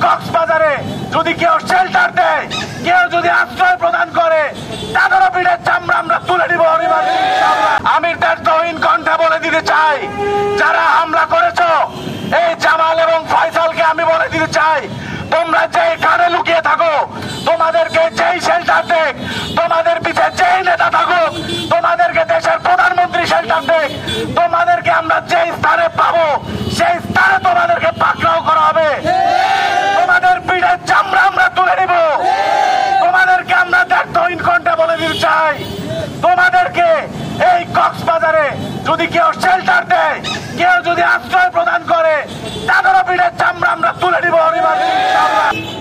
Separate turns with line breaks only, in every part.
কক্সবাজারে যদি কেউ শেল্টার দেয়, কেউ যদি আশ্রয় প্রদান করে, তাদেরও পিঠের চামড়া আমরা তুলে নিব অনিবার্য। আমি তার তহিন কণ্ঠে বলে দিতে চাই, যারা হামলা করেছো এই জামাল এবং ফয়সালকে আমি বলে দিতে চাই, তোমরা যেই কানে লুকিয়ে থাকো, তোমাদেরকে যেই শেল্টার দেখ, তোমাদের পিছে যেই নেতা থাকুক, তোমাদেরকে দেশের প্রধানমন্ত্রী শেল্টার দেখ, তোমাদেরকে আমরা যেই স্থানে পাবো সেই স্থানে তোমাদেরকে পাকড়াও করা হবে। তোমাদের পিঠের চামড়া আমরা তুলে নিব। তোমাদেরকে আমরা দায়িত্বহীন কণ্ঠে বলে দিতে চাই, তোমাদেরকে এই কক্সবাজারে যদি কেউ শেল্টার দেয়, কেউ যদি আশ্রয় প্রদান করে, তাদেরও পিঠের চামড়া আমরা তুলে নিব অনিবার্য।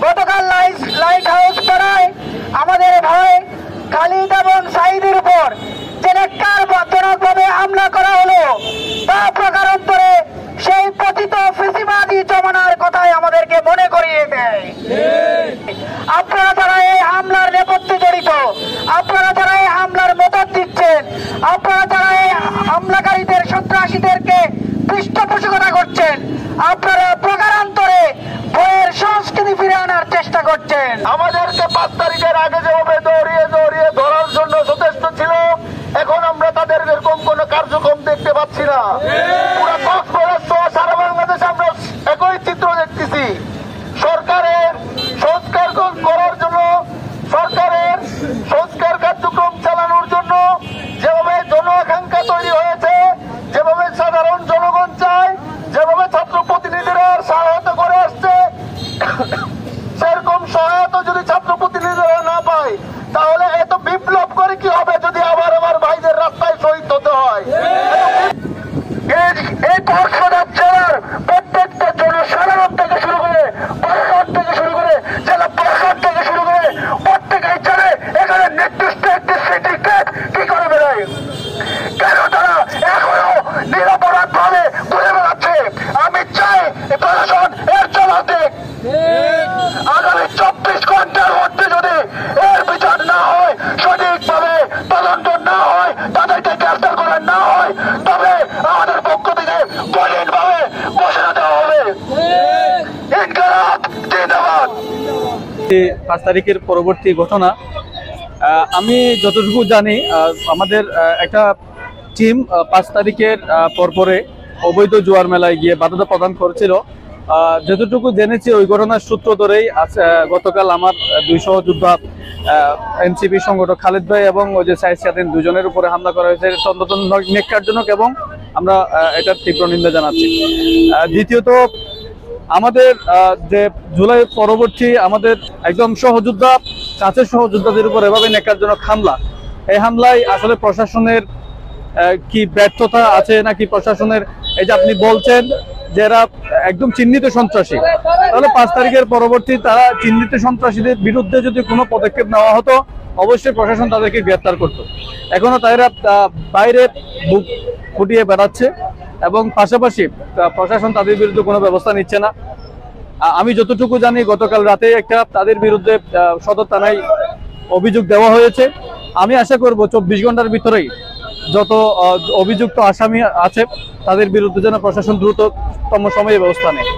গতকাল লাইট হাউস পাড়ায় আমাদের ভাই খালিদ এবং সাইদের উপর যে নেককারজনকভাবে হামলা করা হলো, তা প্রকারান্তরে সেই পতিত ফেসিবাদী জমানার কথাই আমাদেরকে মনে করিয়ে দেয়। আপনারা যারা এই হামলার নেপথ্যে জড়িত, আপনারা যারা এই হামলার মদত দিচ্ছেন, আপনারা যারা এই হামলাকারীদের সন্ত্রাসীদেরকে পৃষ্ঠপোষকতা করছেন, আপনারা প্রকারান্তরে ভয়ের সংস্কৃতি ফিরে আনার চেষ্টা করছেন।
আমাদেরকে 5 তারিখের আগে যেভাবে দৌড়িয়ে দৌড়িয়ে ধরার জন্য যথেষ্ট ছিল, এখন আমরা তাদের এরকম কোন কার্যক্রম দেখতে পাচ্ছি না। পুরো কক্সবাজার সহ সারা বাংলাদেশে আমরা একই চিত্র দেখতেছি। সরকারের সংস্কার করার জন্য, সরকারের সংস্কার কার্যক্রম চালানোর জন্য যেভাবে জন আকাঙ্ক্ষা তৈরি হয়েছে, যেভাবে সাধারণ জনগণ চায়, যেভাবে ছাত্র প্রতিনিধিরা সহায়তা করে আসছে, সেরকম সহায়তা যদি ছাত্র প্রতিনিধিরা না পায়, তাহলে এত বিপ্লব করে কি হবে যদি আবার আমার ভাইদের রাস্তায় শহীদ হতে হয়। এই কক্সবাজার জেলার প্রত্যেকটা জনসাধারণ থেকে শুরু করে, প্রশাসন থেকে শুরু করে, জেলা প্রশাসন থেকে শুরু করে প্রত্যেকেই জানে এখানে নির্দিষ্ট একটি সিন্ডিকেট কি করে বেড়ায়, কেন তারা এখনো নিরাপরাধ ভাবে ঘুরে বেড়াচ্ছে। আমি চাই প্রশাসন এর জবাব দিক। আগামী 24 ঘন্টার মধ্যে যদি এর বিচার না হয়, সঠিকভাবে তদন্ত না হয়, তাদেরকে গ্রেফতার করা না হয়, তবে আমাদের পক্ষ থেকে কঠিনভাবে ঘোষণা দেওয়া হবে। ইনকিলাব জিন্দাবাদ।
5 তারিখের পরবর্তী ঘটনা, আমি যতটুকু জানি আমাদের একটা টিম 5 তারিখের পরপরে অবৈধ জুয়ার মেলায় গিয়ে বাধা প্রদান করেছিল। যতটুকু জেনেছি ওই ঘটনার সূত্র ধরেই গতকাল আমার 2 সহযোদ্ধা এনসিপি সংগঠক খালেদ ভাই এবং ওই যে সাইদ সাদিন দুজনের উপরে হামলা করা হয়েছে, অত্যন্ত নেককারজনক এবং আমরা এটার তীব্র নিন্দা জানাচ্ছি। দ্বিতীয়ত, আমাদের যে জুলাই পরবর্তী আমাদের একদম সহযোদ্ধা, কাছের সহযোদ্ধাদের উপর এভাবে নেককারজনক হামলা, এই হামলায় আসলে প্রশাসনের কি ব্যর্থতা আছে নাকি প্রশাসনের, এই যে আপনি বলছেন যে এরা একদম চিহ্নিত সন্ত্রাসী, তাহলে 5 তারিখের পরবর্তী তারা চিহ্নিত সন্ত্রাসীদের বিরুদ্ধে যদি কোনো পদক্ষেপ নেওয়া হতো, অবশ্যই প্রশাসন তাদেরকে গ্রেপ্তার করত। এখনো তারা বাইরে বুক ফুটিয়ে বেড়াচ্ছে এবং পাশাপাশি প্রশাসন তাদের বিরুদ্ধে কোনো ব্যবস্থা নিচ্ছে না। আমি যতটুকু জানি গতকাল রাতে একটা তাদের বিরুদ্ধে সদর থানায় অভিযোগ দেওয়া হয়েছে। আমি আশা করব 24 ঘন্টার ভিতরেই যত অভিযুক্ত আসামি আছে তাদের বিরুদ্ধে যেন প্রশাসন দ্রুততম সময়ে ব্যবস্থা নেয়।